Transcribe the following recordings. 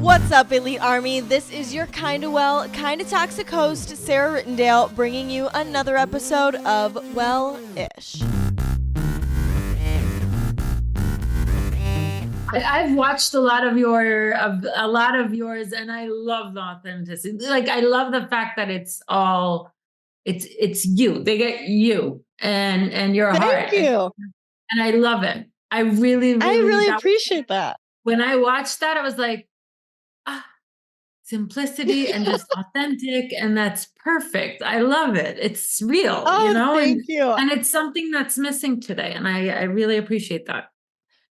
What's up, Elite Army? This is your kinda well, kinda toxic host, Sarah Rittendale, bringing you another episode of Well-ish. I've watched a lot of yours, and I love the authenticity. Like, I love the fact that it's you. They get you and your heart. Thank you. And I love it. I really appreciate that. When I watched that, I was like, simplicity and just authentic, and that's perfect. I love it. It's real, Thank you. And it's something that's missing today, and I really appreciate that.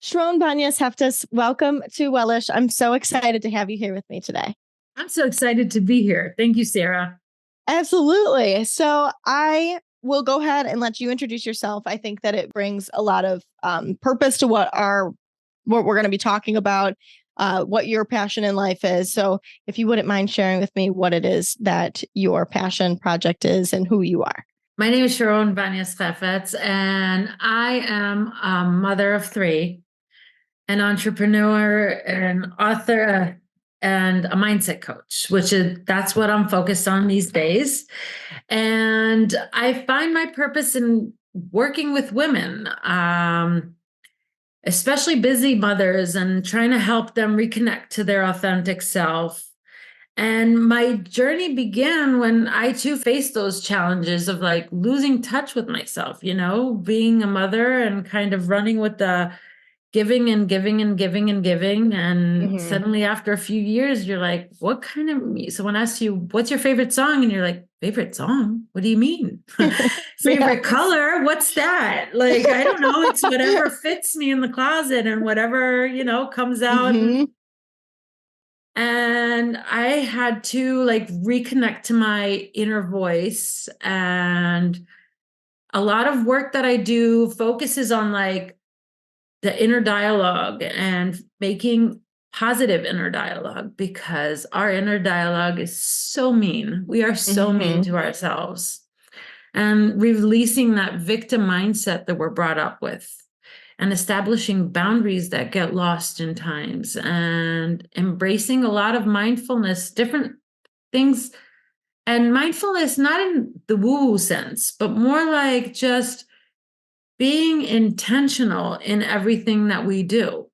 Sharon Banyas Heftis, welcome to Well-ish. I'm so excited to have you here with me today. I'm so excited to be here. Thank you, Sarah. Absolutely. So I will go ahead and let you introduce yourself. I think that it brings a lot of purpose to what we're going to be talking about, what your passion in life is. So if you wouldn't mind sharing with me what it is that your passion project is and who you are. My name is Sharon Banyas Heftis, and I am a mother of three, an entrepreneur, an author, and a mindset coach, that's what I'm focused on these days. And I find my purpose in working with women, especially busy mothers, and trying to help them reconnect to their authentic self. And my journey began when I too faced those challenges of like losing touch with myself, being a mother and kind of running with the giving and giving and giving and giving. And suddenly after a few years, you're like, what kind of music? Someone asks you, what's your favorite song? And you're like, favorite song? What do you mean? Favorite color? What's that? Like, I don't know. It's whatever fits me in the closet and whatever, comes out. And I had to like reconnect to my inner voice. And a lot of work that I do focuses on like the inner dialogue and making positive inner dialogue, because our inner dialogue is so mean. We are so mean to ourselves, and releasing that victim mindset that we're brought up with, and establishing boundaries that get lost in times, and embracing a lot of mindfulness, different things. And mindfulness, not in the woo-woo sense, but more like just being intentional in everything that we do.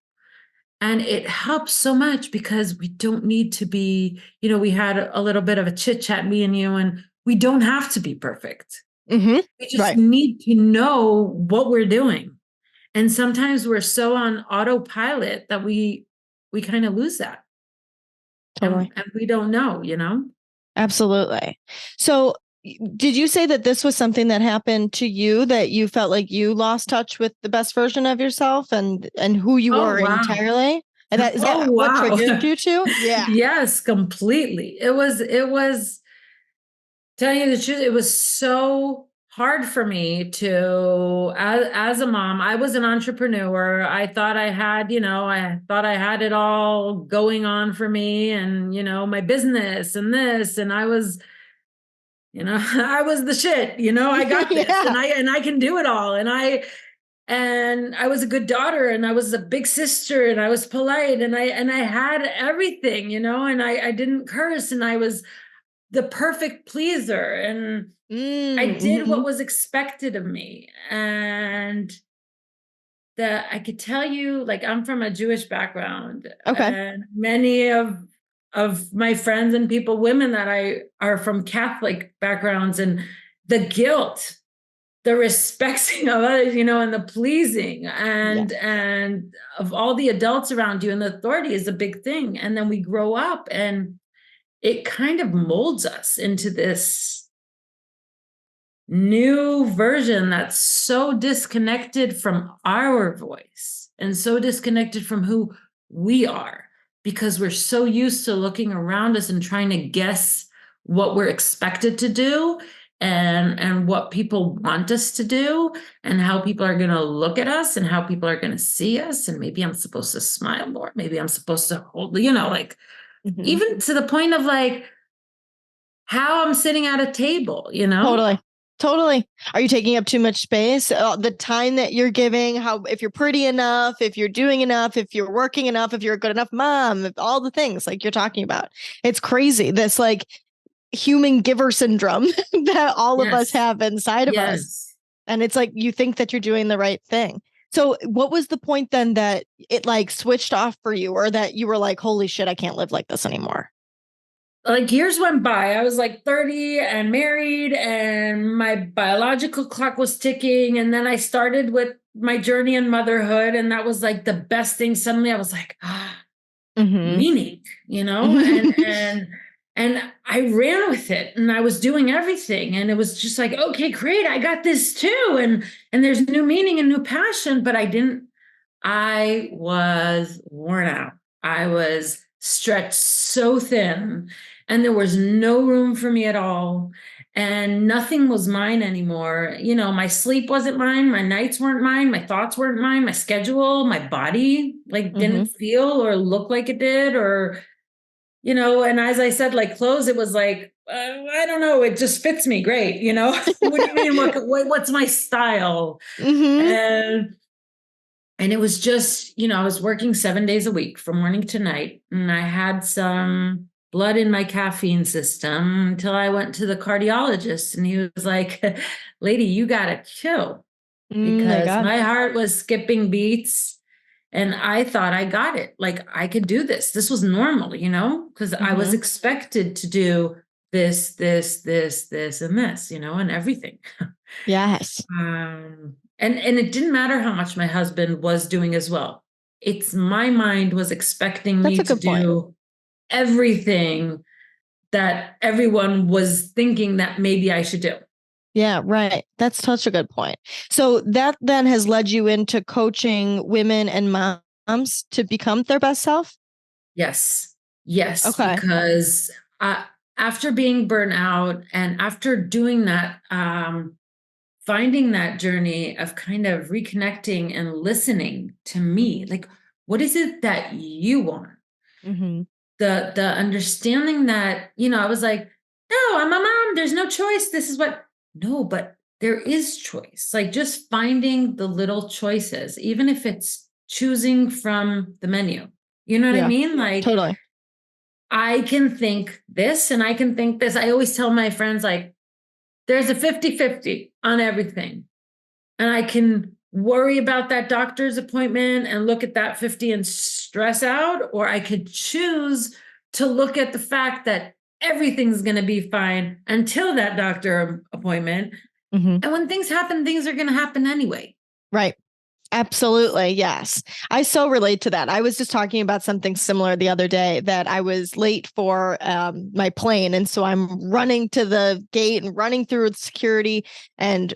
And it helps so much because we don't need to be, we had a little bit of a chit chat, me and you, and we don't have to be perfect. We just need to know what we're doing. And sometimes we're so on autopilot that we kind of lose that. Totally. And we don't know, Absolutely. So did you say that this was something that happened to you, that you felt like you lost touch with the best version of yourself and who you were entirely? And is that what triggered you to? Yeah. Yes, completely. It was, telling you the truth, it was so hard for me to, as a mom. I was an entrepreneur. I thought I had, I had it all going on for me, and, my business and this, and I was, I was the shit, I got this and I can do it all. And I was a good daughter, and I was a big sister, and I was polite, and I had everything, and I didn't curse, and I was the perfect pleaser, and I did what was expected of me. And I could tell you, like, I'm from a Jewish background. Okay. And many of my friends and people, women that are from Catholic backgrounds, and the guilt, the respecting of others, and the pleasing, and of all the adults around you, and the authority is a big thing. And then we grow up, and it kind of molds us into this new version that's so disconnected from our voice and so disconnected from who we are, because we're so used to looking around us and trying to guess what we're expected to do, and what people want us to do, and how people are going to look at us, and how people are going to see us. And maybe I'm supposed to smile more. Maybe I'm supposed to hold, even to the point of like how I'm sitting at a table, Totally. Totally. Are you taking up too much space? The time that you're giving, how, if you're pretty enough, if you're doing enough, if you're working enough, if you're a good enough mom, all the things like you're talking about. It's crazy. This like human giver syndrome that all of us Yes. have inside of us. Yes. And it's like you think that you're doing the right thing. So what was the point then that it like switched off for you, or that you were like, holy shit, I can't live like this anymore? Like years went by. I was like 30 and married, and my biological clock was ticking. And then I started with my journey in motherhood, and that was like the best thing. Suddenly I was like, meaning, and I ran with it, and I was doing everything, and it was just like, okay, great, I got this too. And there's new meaning and new passion, but I was worn out. I was stretched so thin, and there was no room for me at all. And nothing was mine anymore. My sleep wasn't mine. My nights weren't mine. My thoughts weren't mine. My schedule, my body, like didn't feel or look like it did, or, and as I said, like clothes, it was like, I don't know. It just fits me great. What do you mean? What's my style? And it was just, I was working 7 days a week from morning to night, and I had some blood in my caffeine system until I went to the cardiologist, and he was like, lady, you got to chill, because my heart was skipping beats, and I thought I got it. Like I could do this. This was normal, because I was expected to do this, and this, and everything. Yes. And it didn't matter how much my husband was doing as well. It's my mind was expecting me to do everything that everyone was thinking that maybe I should do. Yeah, right. That's such a good point. So that then has led you into coaching women and moms to become their best self? Yes. Yes. Okay. Because after being burnt out and after doing that, finding that journey of kind of reconnecting and listening to me, like, what is it that you want? The understanding that, I was like, no, I'm a mom. There's no choice. This is what, no, but there is choice. Like just finding the little choices, even if it's choosing from the menu, you know what I mean? Like, totally. I can think this and I can think this. I always tell my friends, like, there's a 50-50 on everything. And I can worry about that doctor's appointment and look at that 50 and stress out, or I could choose to look at the fact that everything's going to be fine until that doctor appointment. And when things happen, things are going to happen anyway. Right. Absolutely. Yes. I so relate to that. I was just talking about something similar the other day, that I was late for my plane. And so I'm running to the gate and running through security. And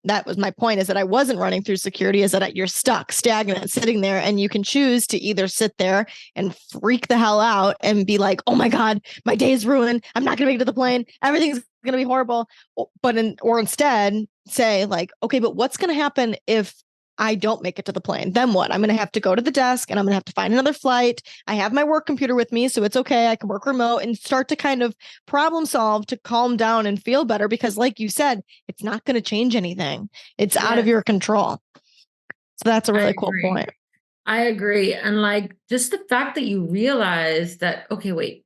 that was my point, is that I wasn't running through security, is that you're stuck, stagnant, sitting there, and you can choose to either sit there and freak the hell out and be like, oh my God, my day is ruined. I'm not going to make it to the plane. Everything's going to be horrible. Or instead say like, okay, but what's going to happen if I don't make it to the plane? Then what? I'm going to have to go to the desk and I'm going to have to find another flight. I have my work computer with me, so it's okay. I can work remote and start to kind of problem solve to calm down and feel better, because like you said, it's not going to change anything. It's out of your control. So that's a really cool point. I agree. And like just the fact that you realize that, okay, wait.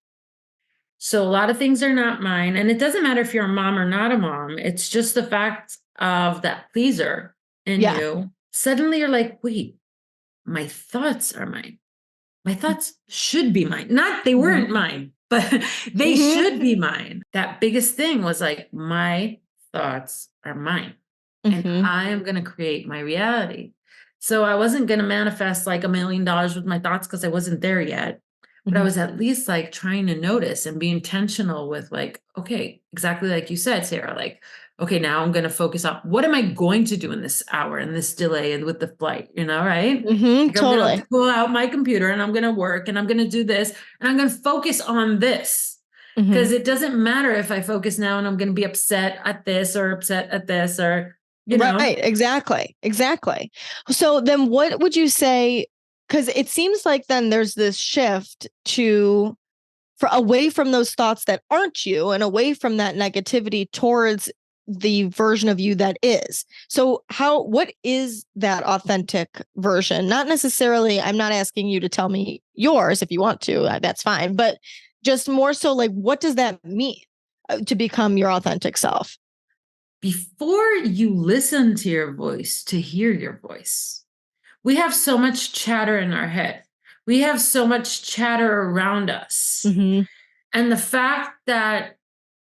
So a lot of things are not mine. And it doesn't matter if you're a mom or not a mom. It's just the fact of that pleaser in you. Suddenly you're like, wait, my thoughts are mine. My thoughts should be mine. Not they weren't mine, but they should be mine. That biggest thing was like, my thoughts are mine. And I am going to create my reality. So I wasn't going to manifest like $1 million with my thoughts, because I wasn't there yet. But I was at least like trying to notice and be intentional with like, okay, exactly like you said, Sarah, like, okay, now I'm going to focus on what am I going to do in this hour and this delay and with the flight, right? Like I'm going to pull out my computer and I'm going to work and I'm going to do this and I'm going to focus on this, because it doesn't matter if I focus now and I'm going to be upset at this or upset at this, or, Right. Exactly. So then what would you say? Because it seems like then there's this shift away from those thoughts that aren't you, and away from that negativity towards the version of you that is. So what is that authentic version? Not necessarily, I'm not asking you to tell me yours. If you want to, that's fine. But just more so like, what does that mean to become your authentic self? Before you listen to your voice, to hear your voice, we have so much chatter in our head. We have so much chatter around us. Mm-hmm. And the fact that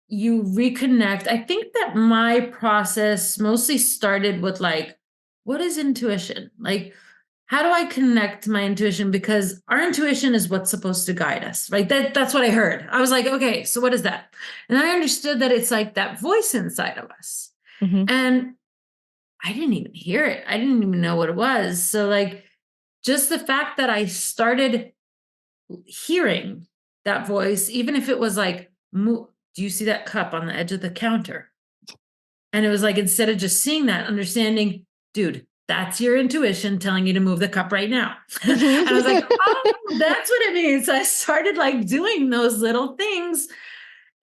you reconnect, I think that my process mostly started with like, what is intuition? Like, how do I connect my intuition? Because our intuition is what's supposed to guide us, right? That's what I heard. I was like, okay, so what is that? And I understood that it's like that voice inside of us. Mm-hmm. And I didn't even hear it. I didn't even know what it was. So like, just the fact that I started hearing that voice, even if it was like, do you see that cup on the edge of the counter? And it was like, instead of just seeing that, understanding, dude, that's your intuition telling you to move the cup right now. And I was like, oh, that's what it means. So I started like doing those little things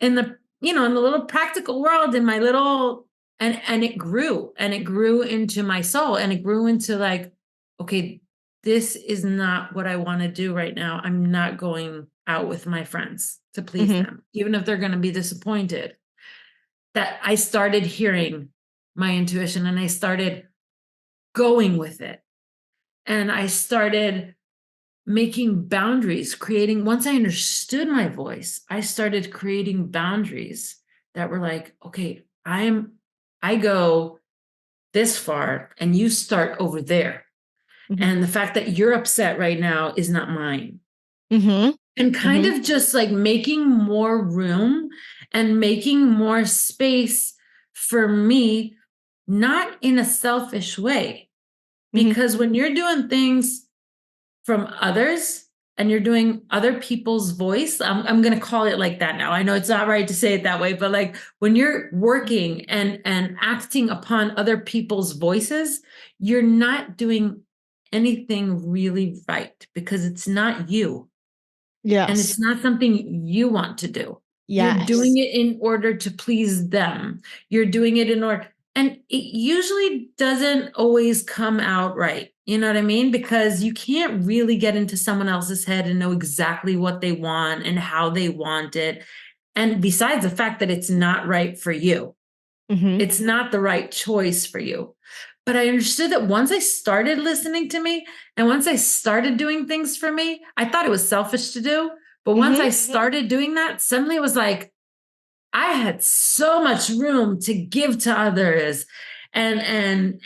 in the, in the little practical world, in my little, and it grew into my soul, and it grew into like, okay, this is not what I want to do right now. I'm not going out with my friends to please them, even if they're going to be disappointed. That I started hearing my intuition, and I started going with it. And I started making boundaries, once I understood my voice, I started creating boundaries that were like, okay, I go this far and you start over there. Mm-hmm. And the fact that you're upset right now is not mine. Mm-hmm. And kind of just like making more room and making more space for me, not in a selfish way. Because when you're doing things from others and you're doing other people's voice, I'm going to call it like that now. I know it's not right to say it that way, but like when you're working and acting upon other people's voices, you're not doing anything really right, because it's not you. Yes. And it's not something you want to do. Yes. You're doing it in order to please them. You're doing it in order. And it usually doesn't always come out right. You know what I mean? Because you can't really get into someone else's head and know exactly what they want and how they want it. And besides the fact that it's not right for you, it's not the right choice for you. But I understood that once I started listening to me and once I started doing things for me, I thought it was selfish to do. But once I started doing that, suddenly it was like, I had so much room to give to others. And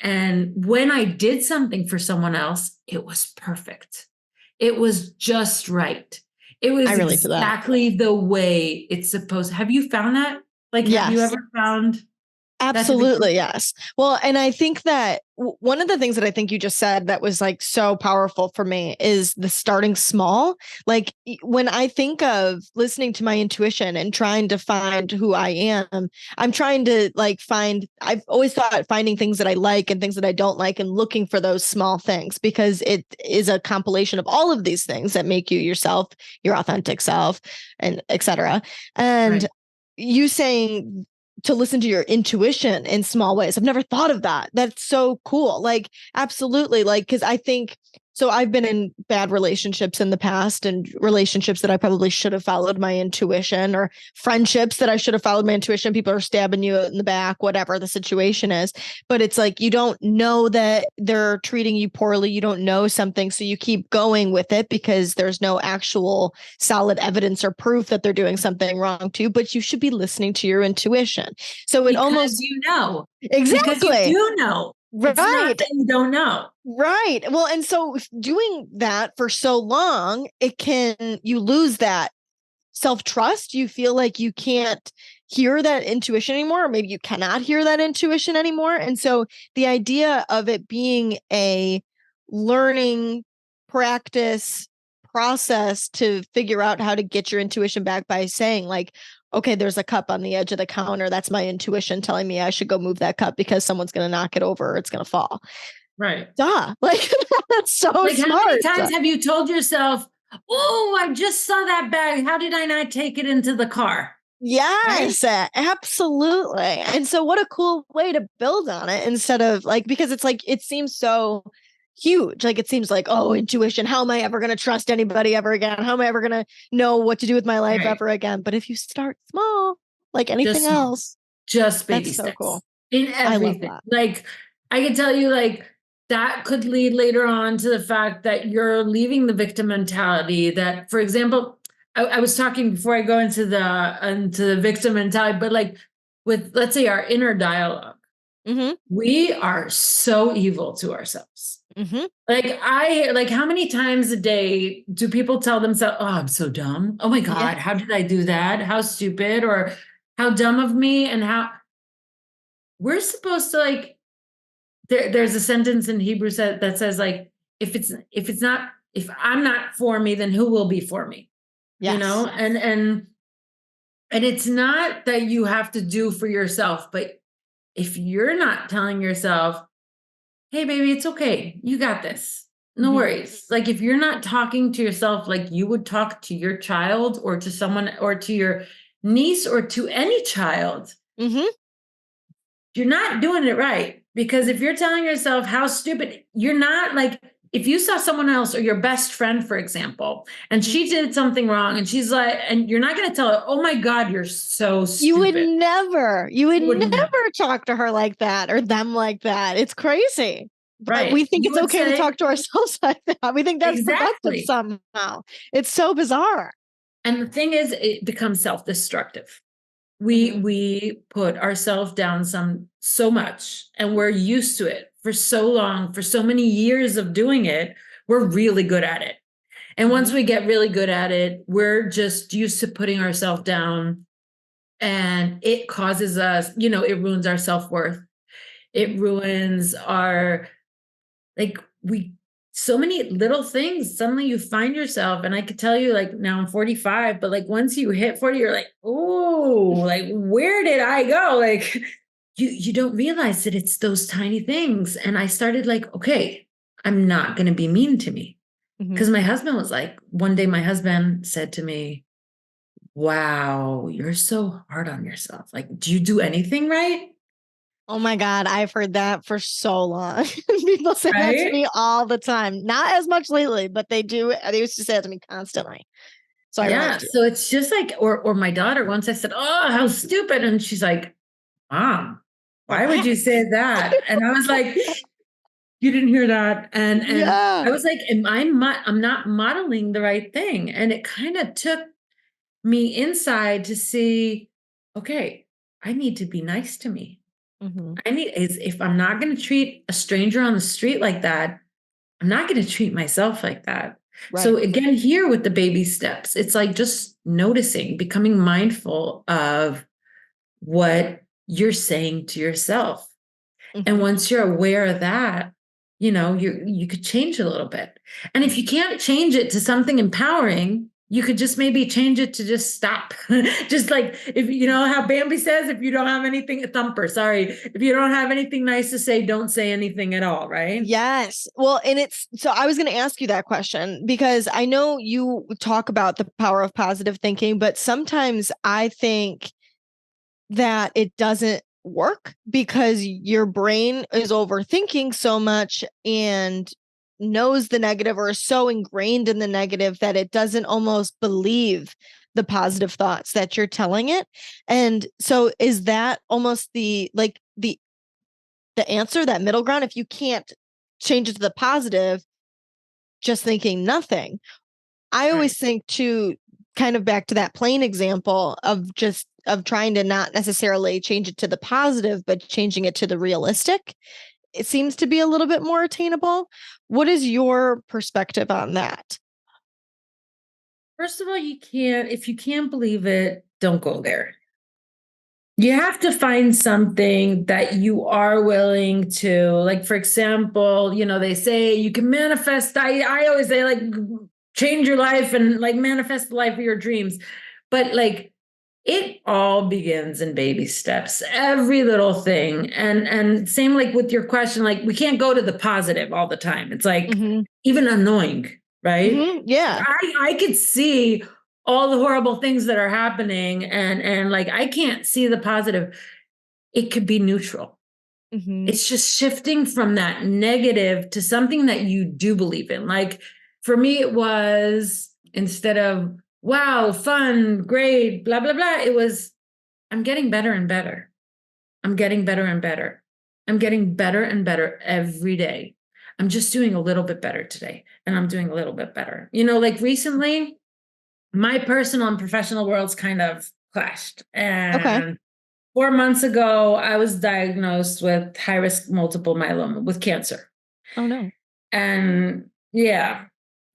when I did something for someone else, it was perfect. It was just right. It was exactly the way it's supposed. Have you found that? Like, have you ever found? Absolutely. Yes. Well, and I think that one of the things that I think you just said that was like so powerful for me is the starting small. Like when I think of listening to my intuition and trying to find who I am, I'm trying to like I've always thought finding things that I like and things that I don't like and looking for those small things, because it is a compilation of all of these things that make you yourself, your authentic self, and etc. And you saying to listen to your intuition in small ways. I've never thought of that. That's so cool. Like, absolutely. Like, because I think, so I've been in bad relationships in the past, and relationships that I probably should have followed my intuition, or friendships that I should have followed my intuition. People are stabbing you in the back, whatever the situation is. But it's like, you don't know that they're treating you poorly. You don't know something. So you keep going with it because there's no actual solid evidence or proof that they're doing something wrong to you, but you should be listening to your intuition. So it almost, exactly. Because you do know. Right. It's not that you don't know. Right. Well, and so doing that for so long, you lose that self-trust. You feel like you can't hear that intuition anymore, or maybe you cannot hear that intuition anymore. And so the idea of it being a learning practice process to figure out how to get your intuition back by saying like, okay, there's a cup on the edge of the counter. That's my intuition telling me I should go move that cup because someone's going to knock it over or it's going to fall. Right. Duh. Like, that's so smart. How many times have you told yourself, oh, I just saw that bag. How did I not take it into the car? Yes, absolutely. And so what a cool way to build on it instead of like, because it's like, it seems so huge. Like it seems like, oh, intuition. How am I ever going to trust anybody ever again? How am I ever going to know what to do with my life Right. ever again? But if you start small, like anything Just small. else, Just baby that's so steps cool. in I love everything. that. Like I can tell you, like that could lead later on to the fact that you're leaving the victim mentality. That, for example, I was talking before I go into the victim mentality, but like with, let's say, our inner dialogue, we are so evil to ourselves. Like how many times a day do people tell themselves, oh, I'm so dumb. Oh my God, Yeah. how did I do that? How stupid, or how dumb of me. And how we're supposed to like, there's a sentence in Hebrew that says like, if I'm not for me, then who will be for me? Yes. You know, and it's not that you have to do for yourself, but if you're not telling yourself, hey, baby, it's okay. You got this. No worries. Like if you're not talking to yourself like you would talk to your child or to someone or to your niece or to any child, you're not doing it right. Because if you're telling yourself how stupid, you're not like, if you saw someone else or your best friend, for example, and she did something wrong and she's like, and you're not going to tell her, oh my God, you're so stupid. You would never talk to her like that or them like that. It's crazy. But right. We think it's okay to talk to ourselves like that. We think that's productive somehow. It's so bizarre. And the thing is, it becomes self-destructive. We put ourselves down so much, and we're used to it for so long, for so many years of doing it, we're really good at it. And once we get really good at it, we're just used to putting ourselves down, and it causes us, you know, it ruins our self-worth. It ruins our, like, so many little things. Suddenly you find yourself, and I could tell you, like, now I'm 45, but like once you hit 40, you're like, oh, like, where did I go? Like, you don't realize that it's those tiny things. And I started like, okay, I'm not going to be mean to me. Because my husband was like, one day my husband said to me, wow, you're so hard on yourself. Like, do you do anything right? Oh my God, I've heard that for so long. People say that to me all the time. Not as much lately, but they do. They used to say it to me constantly. So I relate to you. So it's just like, or my daughter, once I said, oh, how stupid. And she's like, Mom, why would you say that? And I was like, you didn't hear that. And I was like, I'm not modeling the right thing. And it kind of took me inside to see, okay, I need to be nice to me. If I'm not going to treat a stranger on the street like that, I'm not going to treat myself like that. Right. So again, here with the baby steps, it's like just noticing, becoming mindful of what you're saying to yourself. And once you're aware of that, you know, you could change a little bit. And if you can't change it to something empowering, you could just maybe change it to just stop. Just like, if you know how Bambi says, if you don't have anything, if you don't have anything nice to say, don't say anything at all, right? Yes. Well, and so I was going to ask you that question because I know you talk about the power of positive thinking, but sometimes I think that it doesn't work because your brain is overthinking so much and knows the negative or is so ingrained in the negative that it doesn't almost believe the positive thoughts that you're telling it. And so is that almost the answer, that middle ground? If you can't change it to the positive, just thinking nothing. I always think to kind of back to that plane example of trying to not necessarily change it to the positive, but changing it to the realistic. It seems to be a little bit more attainable. What is your perspective on that? First of all, if you can't believe it, don't go there. You have to find something that you are willing to, like, for example, you know, they say you can manifest. I always say, like, change your life and like manifest the life of your dreams. But like, it all begins in baby steps, every little thing. And same like with your question, like we can't go to the positive all the time. It's like even annoying, right? Yeah. I could see all the horrible things that are happening and like I can't see the positive. It could be neutral. Mm-hmm. It's just shifting from that negative to something that you do believe in. Like for me, it was instead of, wow, fun, great, blah, blah, blah. It was, I'm getting better and better. I'm getting better and better. I'm getting better and better every day. I'm just doing a little bit better today. And I'm doing a little bit better. You know, like recently, my personal and professional worlds kind of clashed. Okay. And 4 months ago, I was diagnosed with high risk multiple myeloma with cancer. Oh no. And yeah,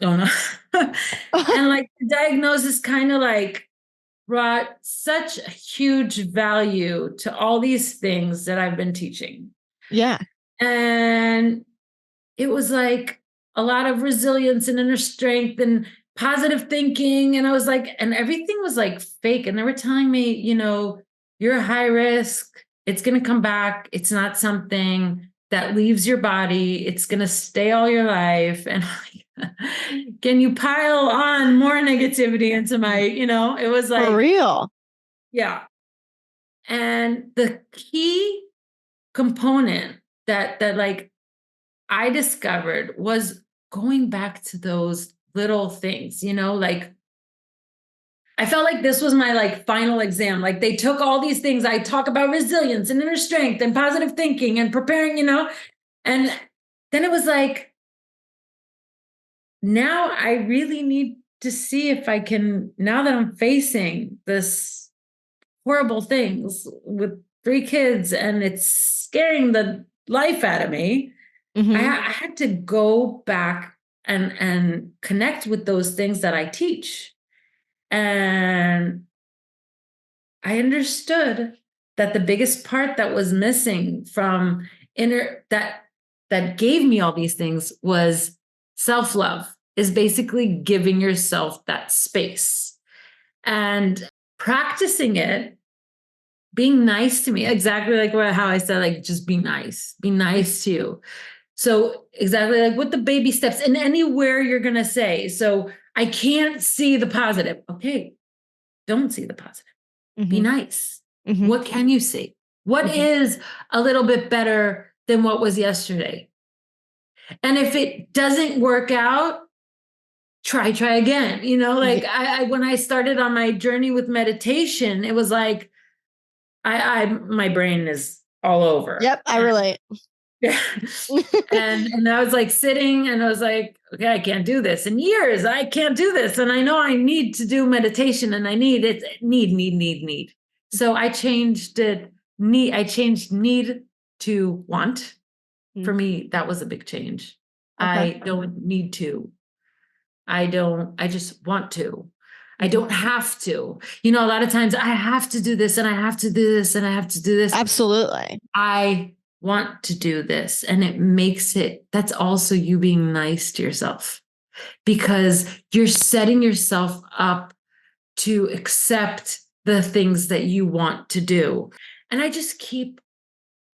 oh no. And like the diagnosis kind of like brought such a huge value to all these things that I've been teaching. Yeah. And it was like a lot of resilience and inner strength and positive thinking. And I was like, and everything was like fake. And they were telling me, you know, you're high risk. It's going to come back. It's not something that leaves your body. It's going to stay all your life. And can you pile on more negativity into my, you know, it was like, for real. yeah. And the key component that like I discovered was going back to those little things, you know, like I felt like this was my like final exam. Like they took all these things. I talk about resilience and inner strength and positive thinking and preparing, you know, and then it was like, now I really need to see if I can, now that I'm facing this horrible things with 3 kids and it's scaring the life out of me. Mm-hmm. I had to go back and connect with those things that I teach. And I understood that the biggest part that was missing from inner that gave me all these things was self-love, is basically giving yourself that space and practicing it, being nice to me, exactly like how I said, like just be nice to you. So exactly like with the baby steps and anywhere you're going to say, so I can't see the positive. Okay. Don't see the positive. Mm-hmm. Be nice. Mm-hmm. What can you see? What is a little bit better than what was yesterday? And if it doesn't work out, try again. You know, like I when I started on my journey with meditation, it was like, my brain is all over. Yep, I relate. Yeah. and I was like sitting and I was like, okay, I can't do this in years. I can't do this. And I know I need to do meditation and I need it. Need. So I changed it. I changed need to want. For me, that was a big change. Okay. I don't need to. I just want to. I don't have to. You know, a lot of times I have to do this and I have to do this and I have to do this. Absolutely. I want to do this. And it makes it, that's also you being nice to yourself because you're setting yourself up to accept the things that you want to do. And I just keep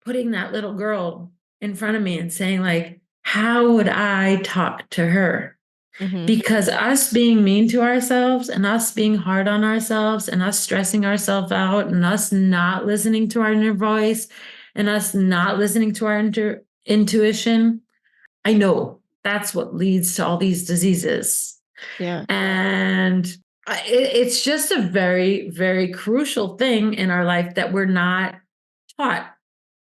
putting that little girl in front of me and saying, like, how would I talk to her? Mm-hmm. Because us being mean to ourselves and us being hard on ourselves and us stressing ourselves out and us not listening to our inner voice and us not listening to our intuition, I know that's what leads to all these diseases. Yeah. And it's just a very, very crucial thing in our life that we're not taught.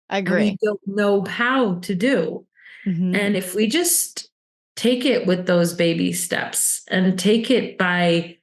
I agree. And we don't know how to do. Mm-hmm. And if we just take it with those baby steps and take it by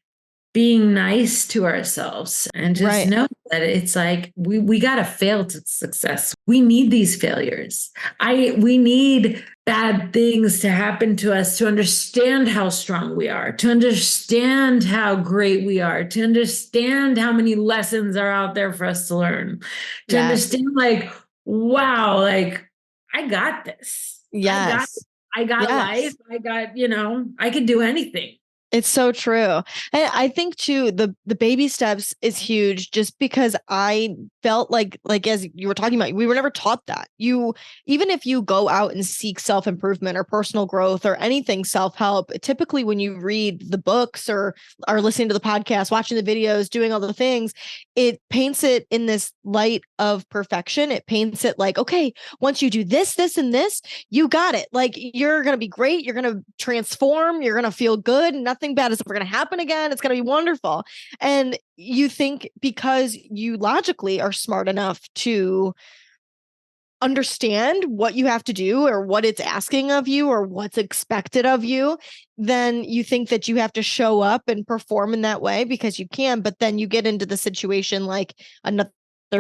being nice to ourselves and just know that it's like we got to fail to success. We need these failures. We need bad things to happen to us to understand how strong we are, to understand how great we are, to understand how many lessons are out there for us to learn, to understand like, wow, like I got this. Yes. I got life. I got, you know, I can do anything. It's so true. And I think too, the baby steps is huge just because I felt like as you were talking about, we were never taught that. You even if you go out and seek self-improvement or personal growth or anything self-help, typically when you read the books or are listening to the podcast, watching the videos, doing all the things, it paints it in this light of perfection. It paints it like, okay, once you do this, this, and this, you got it. Like you're gonna be great, you're gonna transform, you're gonna feel good, nothing bad is ever going to happen again. It's going to be wonderful. And you think because you logically are smart enough to understand what you have to do or what it's asking of you or what's expected of you, then you think that you have to show up and perform in that way because you can. But then you get into the situation like another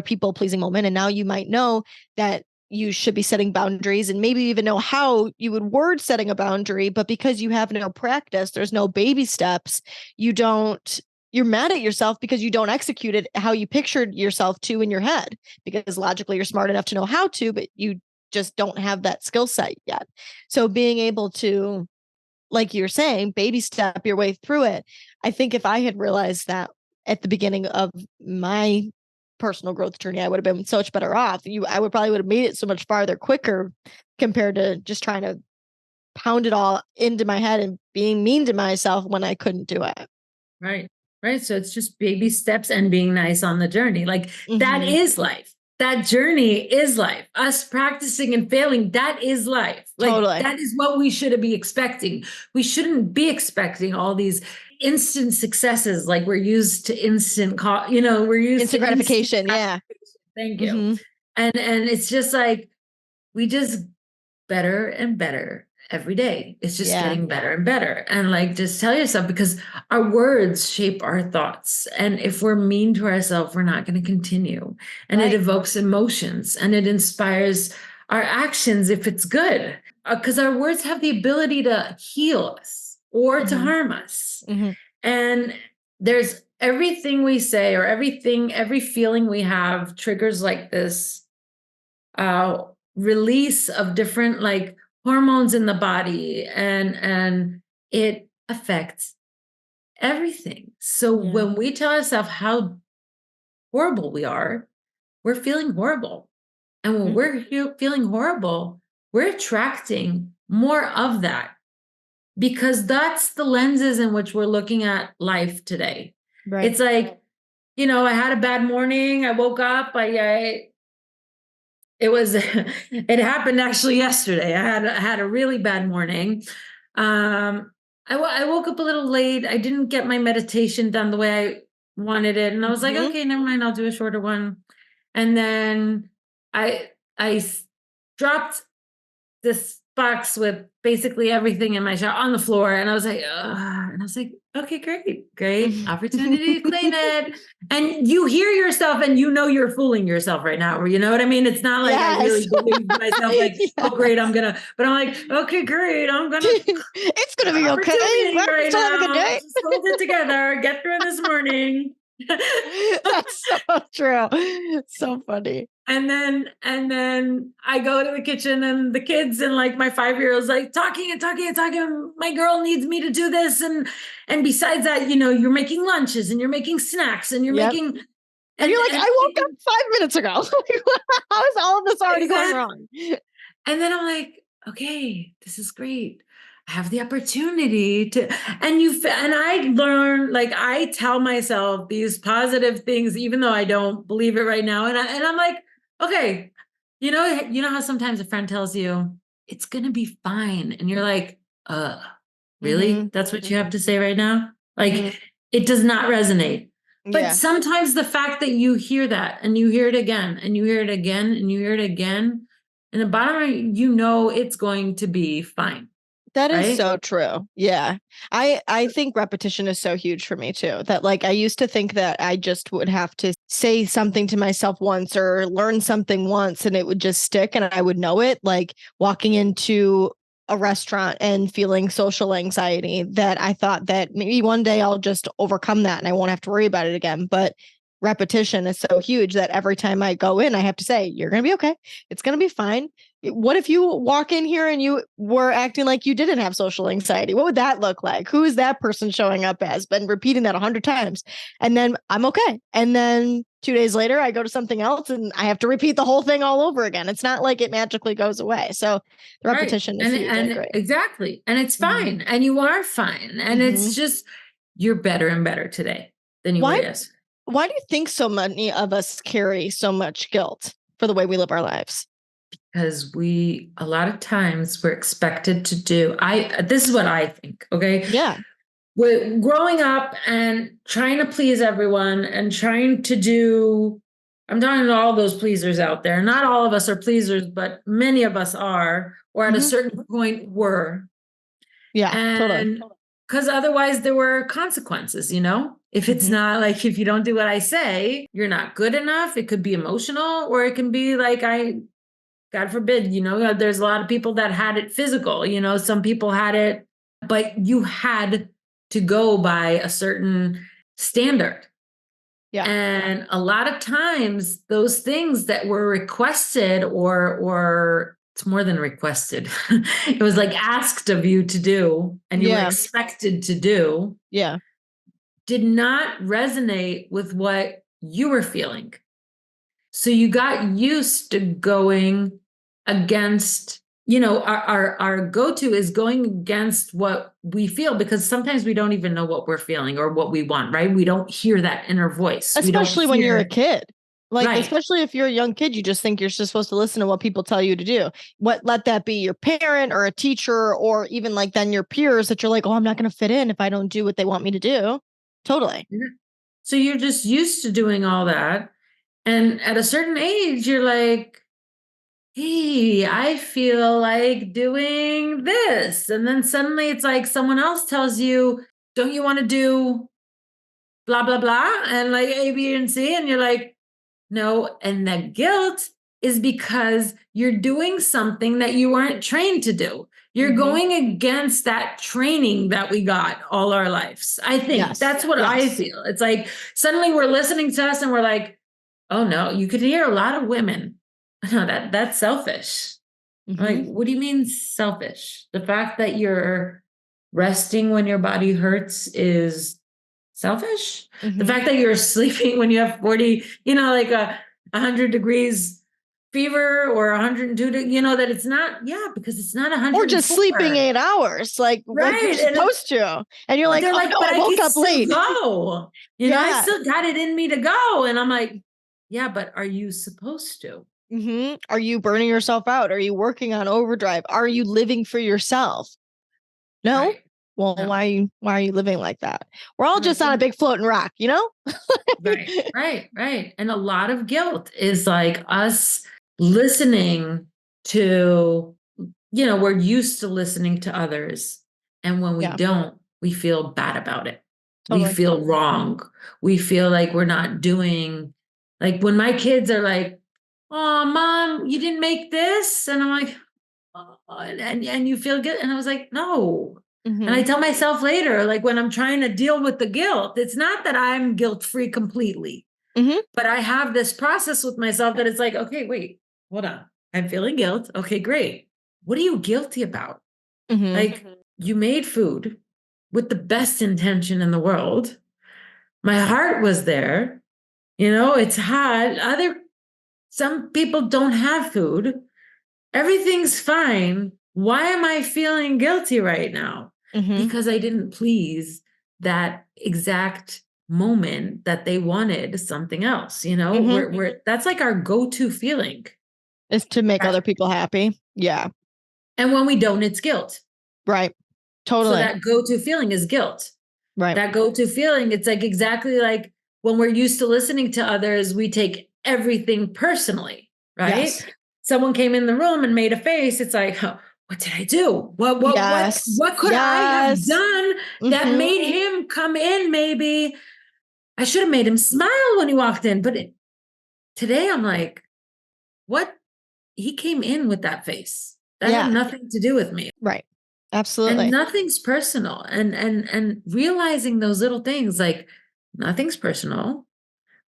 people pleasing moment. And now you might know that you should be setting boundaries and maybe even know how you would word setting a boundary. But because you have no practice, there's no baby steps, you're mad at yourself because you don't execute it how you pictured yourself to in your head, because logically you're smart enough to know how to, but you just don't have that skill set yet. So being able to, like you're saying, baby step your way through it. I think if I had realized that at the beginning of my personal growth journey, I would have been so much better off. I would probably would have made it so much farther quicker compared to just trying to pound it all into my head and being mean to myself when I couldn't do it. Right. Right. So it's just baby steps and being nice on the journey. Like that is life. That journey is life. Us practicing and failing, that is life. Like Totally. that is what we should be expecting. We shouldn't be expecting all these instant successes. Like we're used to instant we're used instant to gratification. Instant gratification. Thank you. Mm-hmm. And it's just like we just better and better every day. It's just getting better and better. And like, just tell yourself, because our words shape our thoughts. And if we're mean to ourselves, we're not going to continue. And it evokes emotions and it inspires our actions if it's good. Because our words have the ability to heal us or to harm us. And there's everything we say or every feeling we have triggers like this release of different like hormones in the body, and it affects everything. So when we tell ourselves how horrible we are, we're feeling horrible. And when we're feeling horrible, we're attracting more of that, because that's the lenses in which we're looking at life today. Right. It's like, I had a bad morning. I woke up, it happened actually yesterday. I had a really bad morning. I woke up a little late. I didn't get my meditation done the way I wanted it. And I was like, okay, never mind. I'll do a shorter one. And then I dropped this box with basically everything in my shower on the floor. And I was like, okay, great opportunity to clean it. And you hear yourself and you're fooling yourself right now. You know what I mean? It's not like I really believe myself like, oh great, but I'm like, okay, great. It's going to be okay. Right now. Just hold it together. Get through this morning. That's so true. So funny. And then I go to the kitchen and the kids and like my 5-year-old's like talking. My girl needs me to do this. And besides that, you're making lunches and you're making snacks and you're making. And you're like, I woke up 5 minutes ago. How is all of this already going wrong? And then I'm like, okay, this is great. I have the opportunity to, and I learn, like, I tell myself these positive things, even though I don't believe it right now. And I'm like, okay, you know how sometimes a friend tells you it's going to be fine. And you're like, really? That's what you have to say right now? Like, it does not resonate. But sometimes the fact that you hear that and you hear it again and you hear it again and you hear it again, in the bottom line, it's going to be fine. That is so true. Yeah. I think repetition is so huge for me too. That like I used to think that I just would have to say something to myself once or learn something once and it would just stick and I would know it. Like walking into a restaurant and feeling social anxiety, that I thought that maybe one day I'll just overcome that and I won't have to worry about it again. But repetition is so huge that every time I go in, I have to say, you're going to be okay. It's going to be fine. What if you walk in here and you were acting like you didn't have social anxiety? What would that look like? Who is that person showing up as? Been repeating that 100 times. And then I'm okay. And then 2 days later, I go to something else and I have to repeat the whole thing all over again. It's not like it magically goes away. So the repetition is huge. And exactly. And it's fine. And you are fine. And it's just, you're better and better today than you were yesterday. Why do you think so many of us carry so much guilt for the way we live our lives? Because a lot of times we're expected to do, this is what I think, okay? Yeah. We're growing up and trying to please everyone and trying to do, I'm talking to all those pleasers out there. Not all of us are pleasers, but many of us are, or at a certain point were. Yeah, and totally. Because otherwise there were consequences, if it's not like, if you don't do what I say, you're not good enough. It could be emotional, or it can be like, God forbid, there's a lot of people that had it physical, some people had it, but you had to go by a certain standard. Yeah. And a lot of times those things that were requested or it's more than requested. It was like asked of you to do, and you were expected to do. Yeah. Did not resonate with what you were feeling. So you got used to going against, our go-to is going against what we feel, because sometimes we don't even know what we're feeling or what we want, right? We don't hear that inner voice. Especially when you're a kid. Like, especially if you're a young kid, you just think you're just supposed to listen to what people tell you to do. Let that be your parent or a teacher, or even like then your peers, that you're like, oh, I'm not going to fit in if I don't do what they want me to do. Totally. So you're just used to doing all that. And at a certain age, you're like, hey, I feel like doing this. And then suddenly it's like someone else tells you, don't you want to do blah, blah, blah? And like A, B, and C. And you're like, no. And the guilt is because you're doing something that you weren't trained to do. You're going against that training that we got all our lives. I think that's what I feel. It's like suddenly we're listening to us and we're like, oh no, you could hear a lot of women. No, that's selfish. Like, what do you mean selfish? The fact that you're resting when your body hurts is selfish. The fact that you're sleeping when you have 40, like 100 degrees fever or 102, that it's not, because it's not 100. Or just sleeping 8 hours, like you're supposed to. And you're like, oh, no, I woke up late. Go. I still got it in me to go. And I'm like, yeah, but are you supposed to? Are you burning yourself out? Are you working on overdrive? Are you living for yourself? No. Right. Well, no. Why are you living like that? We're all just on a big floating rock, Right. And a lot of guilt is like us listening to, we're used to listening to others. And when we don't, we feel bad about it. Totally. We feel wrong. We feel like we're not doing, like when my kids are like, oh, Mom, you didn't make this. And I'm like, oh, and you feel good. And I was like, no. And I tell myself later, like when I'm trying to deal with the guilt, it's not that I'm guilt-free completely, but I have this process with myself that it's like, okay, wait, hold on. I'm feeling guilt. Okay, great. What are you guilty about? Like you made food with the best intention in the world. My heart was there. It's hot. Some people don't have food. Everything's fine. Why am I feeling guilty right now? Because I didn't please that exact moment that they wanted something else. That's like our go-to feeling. Is to make other people happy. Yeah. And when we don't, it's guilt. Right. Totally. So that go-to feeling is guilt. Right. That go-to feeling, it's like exactly like when we're used to listening to others, we take everything personally, right? Yes. Someone came in the room and made a face. It's like, oh, what did I do? What could I have done that made him come in? Maybe I should have made him smile when he walked in. But today I'm like, what? He came in with that face. That had nothing to do with me. Right. Absolutely. And nothing's personal. And realizing those little things, like nothing's personal.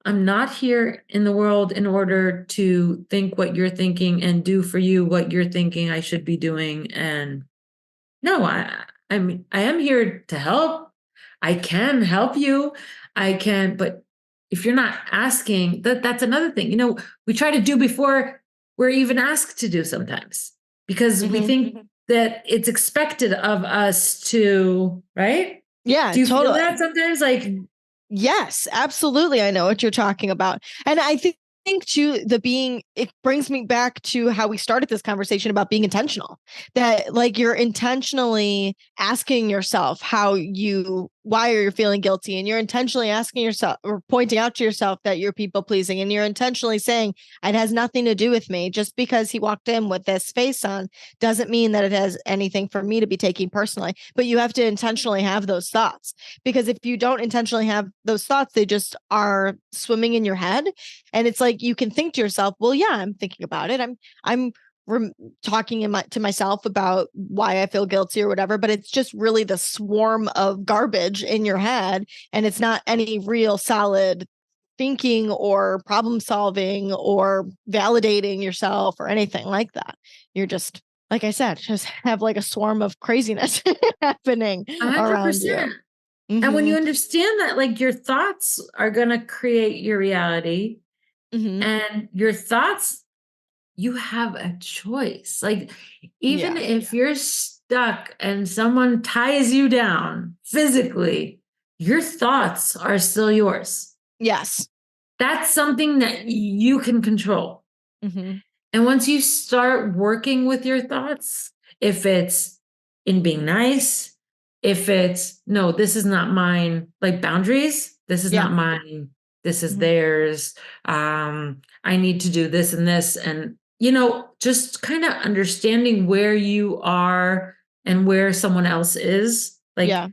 I'm not here in the world in order to think what you're thinking and do for you what you're thinking I should be doing. And no, I am here to help. I can help you. I can, but if you're not asking, that's another thing. We try to do before we're even asked to do sometimes because we think that it's expected of us to, right? Yeah, Do you feel totally. that sometimes? Like, Yes, absolutely. I know what you're talking about. And I think too, it brings me back to how we started this conversation about being intentional. That like you're intentionally asking yourself why are you feeling guilty? And you're intentionally asking yourself or pointing out to yourself that you're people pleasing. And you're intentionally saying it has nothing to do with me. Just because he walked in with this face on doesn't mean that it has anything for me to be taking personally. But you have to intentionally have those thoughts, because if you don't intentionally have those thoughts, they just are swimming in your head. And it's like you can think to yourself, well, yeah, I'm thinking about it. I'm talking to myself about why I feel guilty or whatever, but it's just really the swarm of garbage in your head. And it's not any real solid thinking or problem solving or validating yourself or anything like that. You're just, like I said, just have like a swarm of craziness happening around you. 100%. And when you understand that, like, your thoughts are going to create your reality, and your thoughts, you have a choice. Like, even if you're stuck and someone ties you down physically, your thoughts are still yours. Yes. That's something that you can control. And once you start working with your thoughts, if it's in being nice, if it's, no, this is not mine, like boundaries, this is not mine, this is theirs. I need to do this and this. And, just kind of understanding where you are and where someone else is. Like,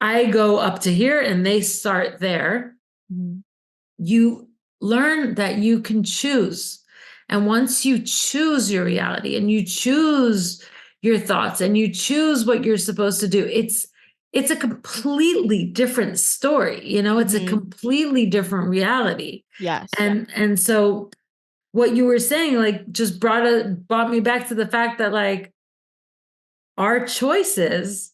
I go up to here and they start there. You learn that you can choose. And once you choose your reality and you choose your thoughts and you choose what you're supposed to do, it's a completely different story. It's a completely different reality. Yes. And so what you were saying, like, just brought me back to the fact that, like, our choices,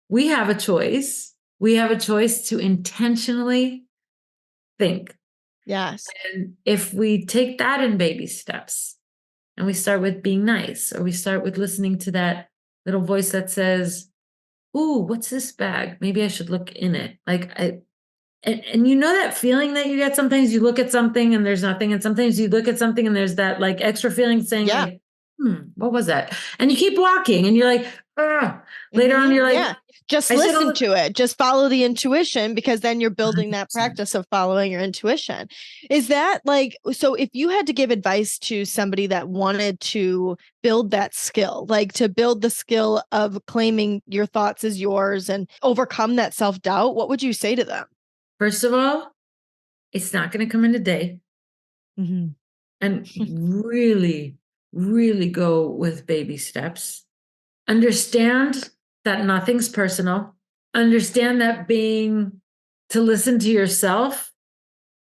we have a choice. We have a choice to intentionally think. Yes. And if we take that in baby steps and we start with being nice, or we start with listening to that little voice that says, "Ooh, what's this bag? Maybe I should look in it." Like, and that feeling that you get sometimes. You look at something and there's nothing, and sometimes you look at something and there's that like extra feeling saying, like, what was that? And you keep walking and you're like, later on you're like, just listen to it. Just follow the intuition, because then you're building that practice of following your intuition. Is that like, so if you had to give advice to somebody that wanted to build that skill, like to build the skill of claiming your thoughts as yours and overcome that self-doubt, what would you say to them? First of all, it's not going to come in a day. And really, really go with baby steps. Understand that nothing's personal. Understand that to listen to yourself,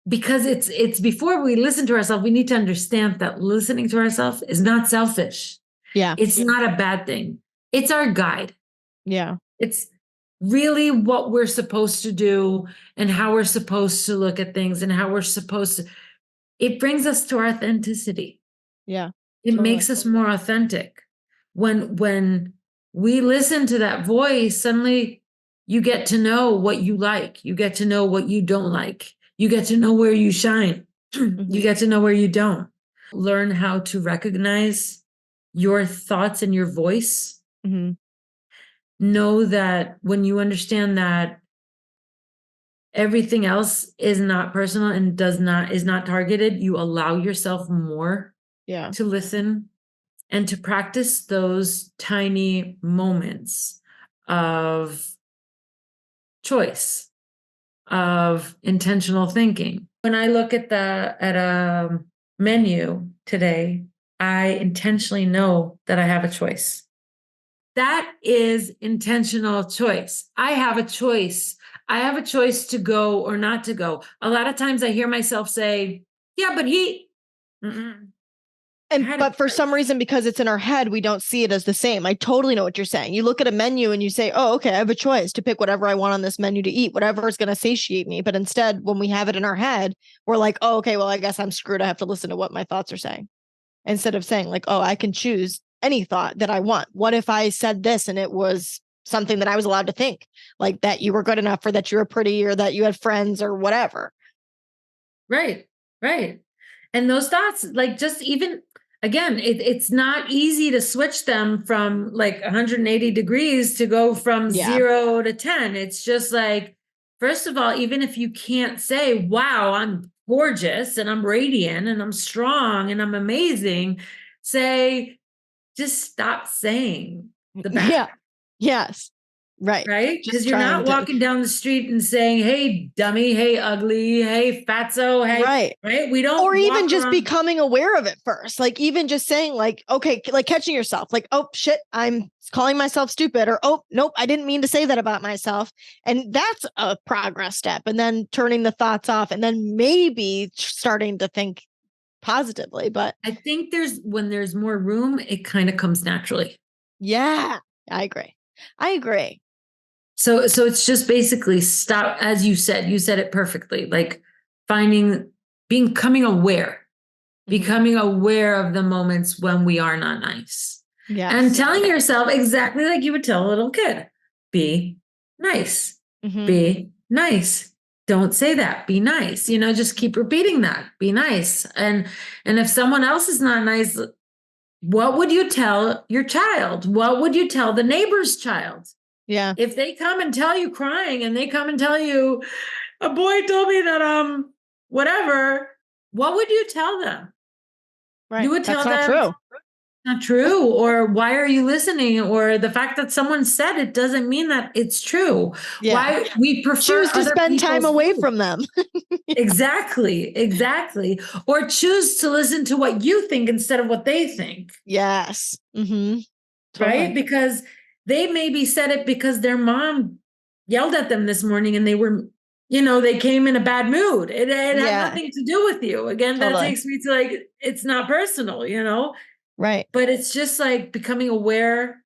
because it's before we listen to ourselves, we need to understand that listening to ourselves is not selfish. Yeah. It's not a bad thing. It's our guide. Yeah. It's really what we're supposed to do and how we're supposed to look at things and how we're supposed to. It brings us to our authenticity. Yeah. It makes us more authentic. When we listen to that voice, suddenly you get to know what you like. You get to know what you don't like. You get to know where you shine. You get to know where you don't. Learn how to recognize your thoughts and your voice. Know that when you understand that everything else is not personal and is not targeted, you allow yourself more to listen and to practice those tiny moments of choice, of intentional thinking. When I look at a menu today, I intentionally know that I have a choice. That is intentional choice. I have a choice I have a choice to go or not to go. A lot of times I hear myself say, yeah, but mm-mm. But for some reason, because it's in our head, we don't see it as the same. I totally know what you're saying. You look at a menu and you say, oh, okay, I have a choice to pick whatever I want on this menu to eat, whatever is going to satiate me. But instead, when we have it in our head, we're like, oh, okay, well, I guess I'm screwed. I have to listen to what my thoughts are saying. Instead of saying like, oh, I can choose any thought that I want. What if I said this and it was something that I was allowed to think, like that you were good enough, or that you were pretty, or that you had friends, or whatever. Right. And those thoughts, like, just even, again, it's not easy to switch them from like 180 degrees to go from 0 to 10. It's just like, first of all, even if you can't say, wow, I'm gorgeous and I'm radiant and I'm strong and I'm amazing, say, just stop saying the bad. Yeah. Yes. Right. Because you're not walking down the street and saying, hey, dummy, hey, ugly, hey, fatso, hey, right? We don't. Or even just becoming aware of it first. Like even just saying like, okay, like catching yourself, like, oh shit, I'm calling myself stupid, or, oh, nope, I didn't mean to say that about myself. And that's a progress step. And then turning the thoughts off, and then maybe starting to think positively. But I think when there's more room, it kind of comes naturally. Yeah, I agree. So it's just basically stop, as you said it perfectly, like becoming aware of the moments when we are not nice. Yeah. And telling yourself exactly like you would tell a little kid, be nice, be nice. Don't say that, be nice, just keep repeating that, be nice. And if someone else is not nice, what would you tell your child? What would you tell the neighbor's child? Yeah. If they come and tell you crying, and they come and tell you, a boy told me that, whatever, what would you tell them? Right. You would tell them, true. Not true. Or why are you listening? Or the fact that someone said it doesn't mean that it's true. Yeah. Why we prefer choose to spend time away from them. Exactly. Or choose to listen to what you think instead of what they think. Yes. Totally. Right? Because they maybe said it because their mom yelled at them this morning and they were, they came in a bad mood. It had nothing to do with you. Again, that takes me to like, it's not personal, Right. But it's just like becoming aware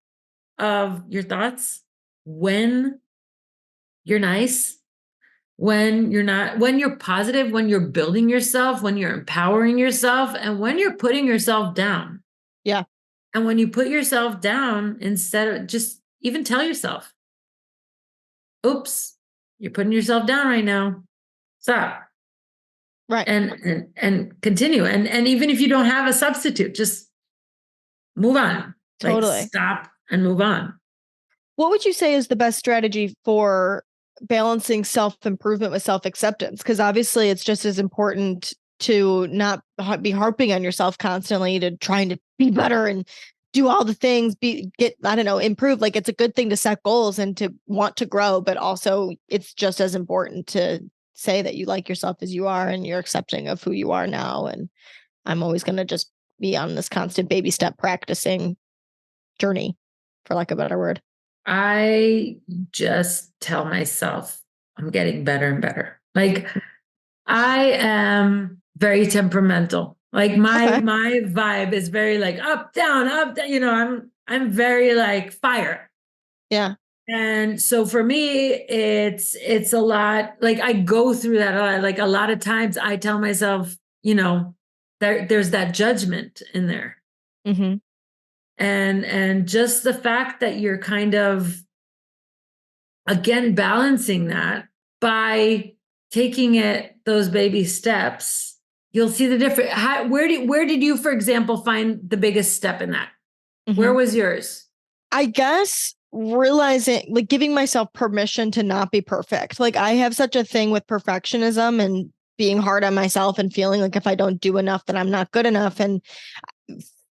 of your thoughts when you're nice, when you're not, when you're positive, when you're building yourself, when you're empowering yourself, and when you're putting yourself down. Yeah. And when you put yourself down, instead of just even tell yourself, oops, you're putting yourself down right now. Stop. Right. And continue. And even if you don't have a substitute, just move on. Totally. Like, stop and move on. What would you say is the best strategy for balancing self-improvement with self-acceptance? Because obviously it's just as important to not be harping on yourself constantly, to trying to be better and do all the things, improve. Like it's a good thing to set goals and to want to grow, but also it's just as important to say that you like yourself as you are and you're accepting of who you are now. And I'm always going to just be on this constant baby step practicing journey, for lack of a better word. I just tell myself I'm getting better and better. Like I am very temperamental. Like my vibe is very like up, down, I'm very like fire. Yeah. And so for me, it's a lot, like I go through that a lot. Like a lot of times I tell myself, there's that judgment in there. Mm-hmm. And just the fact that you're kind of, again, balancing that by taking those baby steps, you'll see the difference. Where did you, for example, find the biggest step in that? Mm-hmm. Where was yours? I guess realizing, like giving myself permission to not be perfect. Like I have such a thing with perfectionism and being hard on myself and feeling like if I don't do enough, then I'm not good enough. And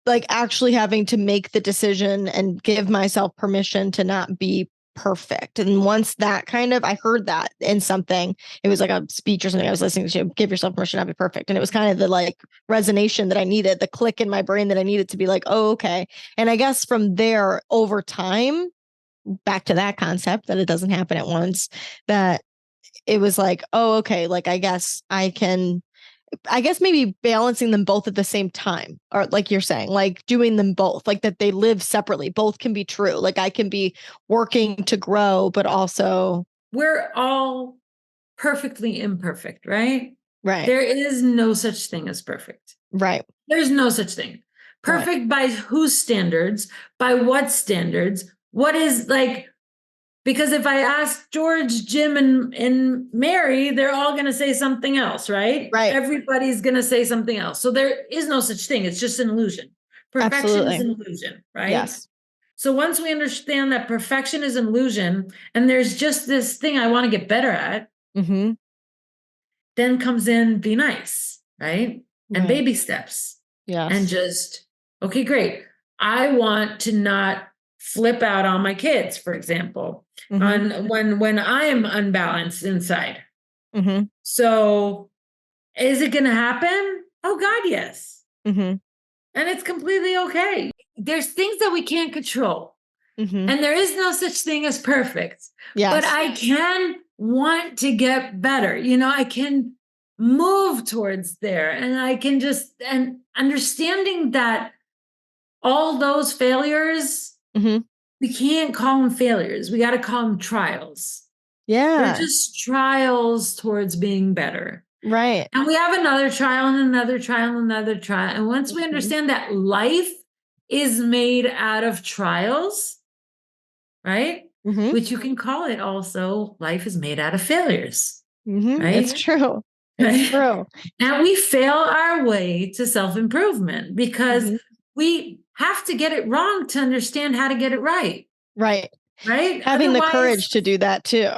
like actually having to make the decision and give myself permission to not be perfect. And once that I heard that in something, it was like a speech or something I was listening to, give yourself permission to not be perfect. And it was kind of the like resonation that I needed, the click in my brain that I needed to be like, oh, okay. And I guess from there over time, back to that concept that it doesn't happen at once, that it was like, oh, okay, like I guess maybe balancing them both at the same time, or like you're saying, like doing them both, like that they live separately. Both can be true. Like I can be working to grow, but also we're all perfectly imperfect, right? right, There is no such thing as perfect. right, There's no such thing. Perfect by whose standards? By what standards? What is like, because if I ask George, Jim, and Mary, they're all going to say something else, right? right. Everybody's going to say something else. So there is no such thing. It's just an illusion. Perfection is an illusion, right? Yes. So once we understand that perfection is an illusion, and there's just this thing I want to get better at, Mm-hmm. then comes in be nice, right? And Right. baby steps. Yes. And just, okay, great. I want to not flip out on my kids, for example, on when I am unbalanced inside. Mm-hmm. So is it going to happen? Oh God, yes. Mm-hmm. And it's completely okay. There's things that we can't control. Mm-hmm. And there is no such thing as perfect. Yes. But I can want to get better. You know, I can move towards there, and I can just, and understanding that all those failures, we can't call them failures. We got to call them trials. Yeah. They're just trials towards being better. Right. And we have another trial and another trial and another trial. And once we understand that life is made out of trials, right? Which you can call it also, life is made out of failures. Right? It's true. It's true. And we fail our way to self-improvement because we have to get it wrong to understand how to get it right. Right. Right? Having the courage to do that too.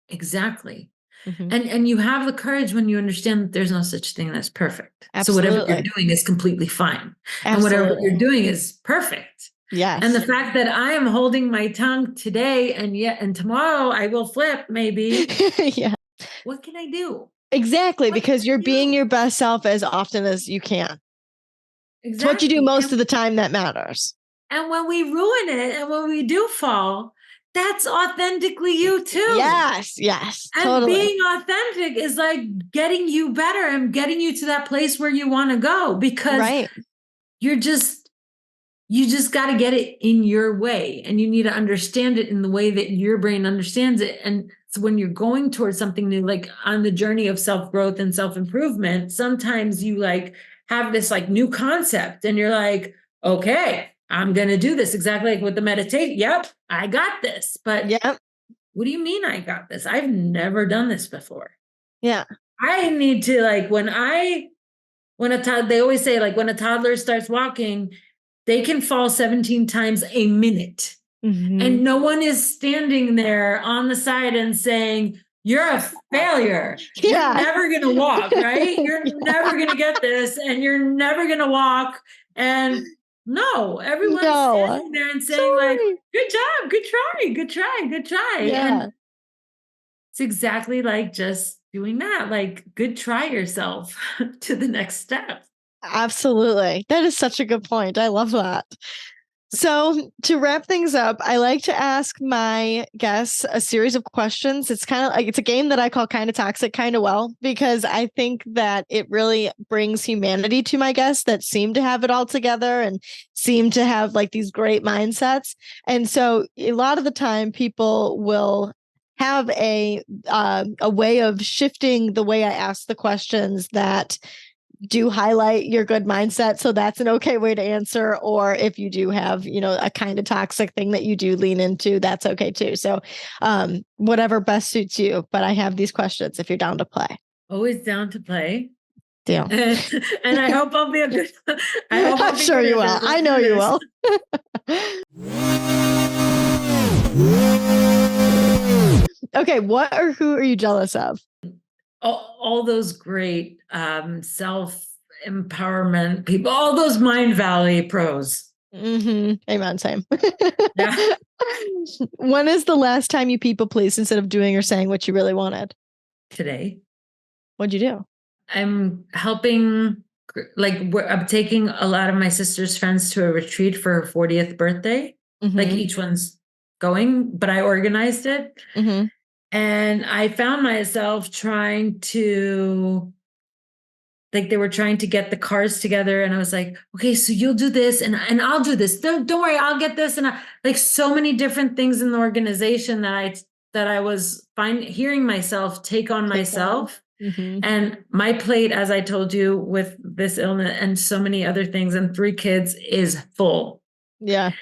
Exactly. And you have the courage when you understand that there's no such thing as perfect. Absolutely. So whatever you're doing is completely fine. Absolutely. And whatever you're doing is perfect. Yes. And the fact that I am holding my tongue today and tomorrow I will flip maybe. Yeah. What can I do? Exactly. Because you're being your best self as often as you can. Exactly. It's what you do most of the time that matters. And when we ruin it and when we do fall, that's authentically you too. Yes. Yes. And totally. being authentic is like getting you better and getting you to that place where you want to go, because you just got to get it in your way, and you need to understand it in the way that your brain understands it. And so when you're going towards something new, like on the journey of self-growth and self-improvement, sometimes you like have this like new concept and you're like, okay, I'm going to do this exactly like with the meditation. Yep, I got this. But what do you mean I got this? I've never done this before. Yeah. I need to like, they always say like when a toddler starts walking, they can fall 17 times a minute. And no one is standing there on the side and saying, you're a failure. You're never going to walk, right? You're never going to get this, and you're never going to walk. And no, everyone's standing there and saying like, good job, good try, good try, good try. Yeah. And it's exactly like just doing that, like good try yourself to the next step. Absolutely. That is such a good point. I love that. So to wrap things up, I like to ask my guests a series of questions. It's kind of like, it's a game that I call Kind of Toxic, Kind of Well, because I think that it really brings humanity to my guests that seem to have it all together and seem to have like these great mindsets. And so a lot of the time people will have a way of shifting the way I ask the questions that do highlight your good mindset. So that's an okay way to answer. Or if you do have, a kind of toxic thing that you do lean into, that's okay too. So whatever best suits you. But I have these questions if you're down to play. Always down to play. Deal. And I hope I'll be a good. I'm sure you will. I know you will. Okay, what or who are you jealous of? All those great self-empowerment people, all those Mind Valley pros. Amen. Same. Yeah. When is the last time you people pleased instead of doing or saying what you really wanted? Today. What'd you do? I'm helping, I'm taking a lot of my sister's friends to a retreat for her 40th birthday. Like each one's going, but I organized it. And I found myself trying to, like, they were trying to get the cars together, and I was like, okay, so you'll do this and I'll do this. Don't worry, I'll get this. And like so many different things in the organization that I was hearing myself take on myself. Mm-hmm. And my plate, as I told you, with this illness and so many other things and 3 kids is full. Yeah.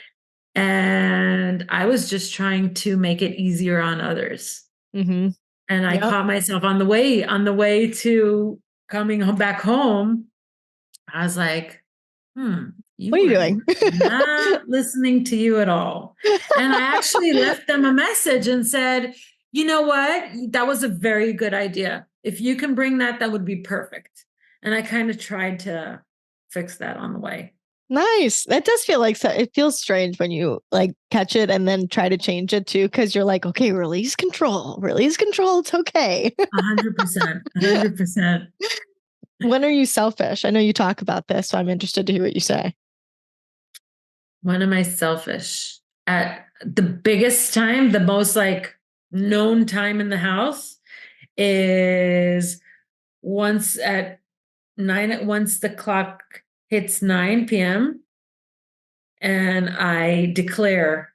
And I was just trying to make it easier on others. Mm-hmm. And I Yep. caught myself on the way to coming back home. I was like, what are you doing? Not listening to you at all. And I actually left them a message and said, you know what? That was a very good idea. If you can bring that, that would be perfect. And I kind of tried to fix that on the way. Nice. That does feel like it feels strange when you like catch it and then try to change it too, because you're like, okay, release control. It's okay. 100%. 100%. When are you selfish? I know you talk about this, so I'm interested to hear what you say. When am I selfish? At the biggest time, the most like known time in the house is once the clock hits 9 p.m. and I declare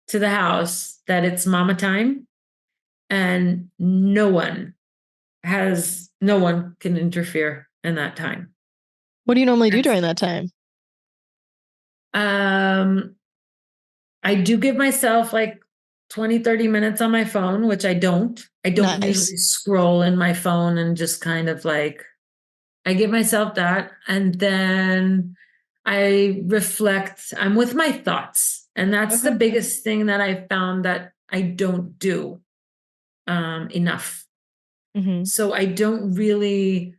to the house that it's mama time, and no one can interfere in that time. What do you normally do during that time? I do give myself like 20-30 minutes on my phone, which I don't usually scroll in my phone, and just kind of like, I give myself that. And then I reflect. I'm with my thoughts. And that's the biggest thing that I found that I don't do enough. Mm-hmm. So I don't really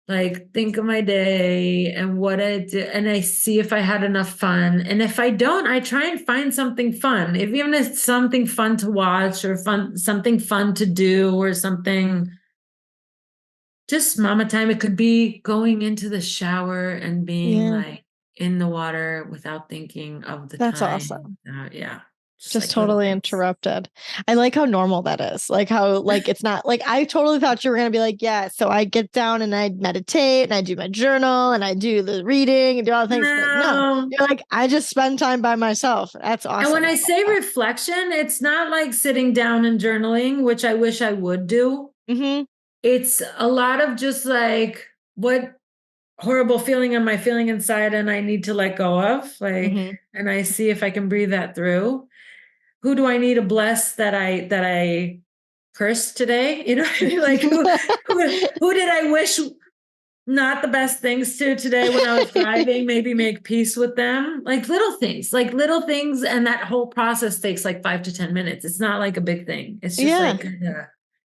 like think of my day and what I did, and I see if I had enough fun. And if I don't, I try and find something fun. Even if it's something fun to watch or something fun to do, or something just mama time. It could be going into the shower and being like in the water without thinking of the time. That's awesome. Yeah. Just like totally interrupted. I like how normal that is. Like how, like, it's not like, I totally thought you were going to be like, yeah, so I get down and I meditate and I do my journal and I do the reading and do all the things. No, you're like, I just spend time by myself. That's awesome. And when I say reflection, it's not like sitting down and journaling, which I wish I would do. Mm-hmm. It's a lot of just like, what horrible feeling am I feeling inside and I need to let go of, like, and I see if I can breathe that through. Who do I need to bless that I cursed today? You know what I mean? Like, who did I wish not the best things to today when I was driving? Maybe make peace with them. Like little things. And that whole process takes like 5 to 10 minutes. It's not like a big thing. It's just like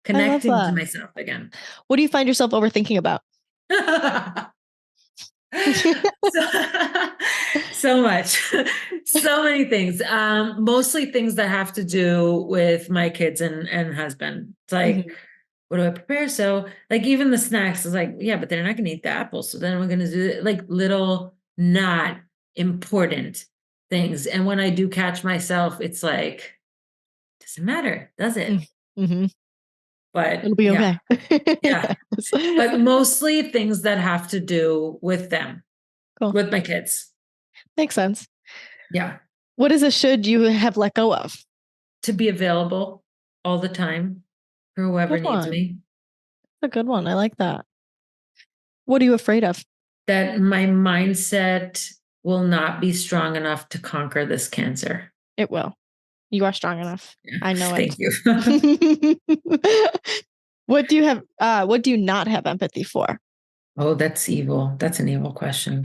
connecting to myself again. What do you find yourself overthinking about? So much, so many things, mostly things that have to do with my kids and husband. It's like, what do I prepare? So like, even the snacks is like, yeah, but they're not going to eat the apples. So then we're going to do it, like little, not important things. And when I do catch myself, it's like, doesn't matter, does it? But it'll be okay. Yeah. But mostly things that have to do with them, with my kids. Makes sense. Yeah. What is a should you have let go of? To be available all the time for whoever needs me. That's a good one. I like that. What are you afraid of? That my mindset will not be strong enough to conquer this cancer. It will. You are strong enough. Yeah. I know Thank you. What do you not have empathy for? Oh, that's evil. That's an evil question.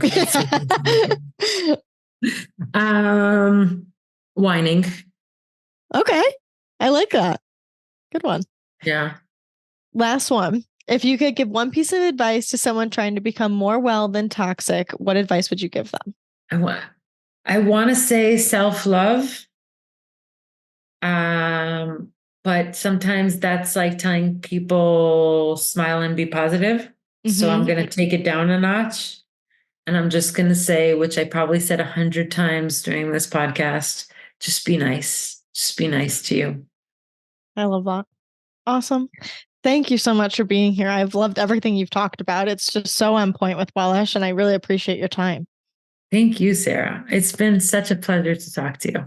Whining. Okay. I like that. Good one. Yeah. Last one. If you could give one piece of advice to someone trying to become more well than toxic, what advice would you give them? I want to say self-love. But sometimes that's like telling people smile and be positive. So I'm going to take it down a notch. And I'm just going to say, which I probably said 100 times during this podcast, just be nice. Just be nice to you. I love that. Awesome. Thank you so much for being here. I've loved everything you've talked about. It's just so on point with Welsh, and I really appreciate your time. Thank you, Sarah. It's been such a pleasure to talk to you.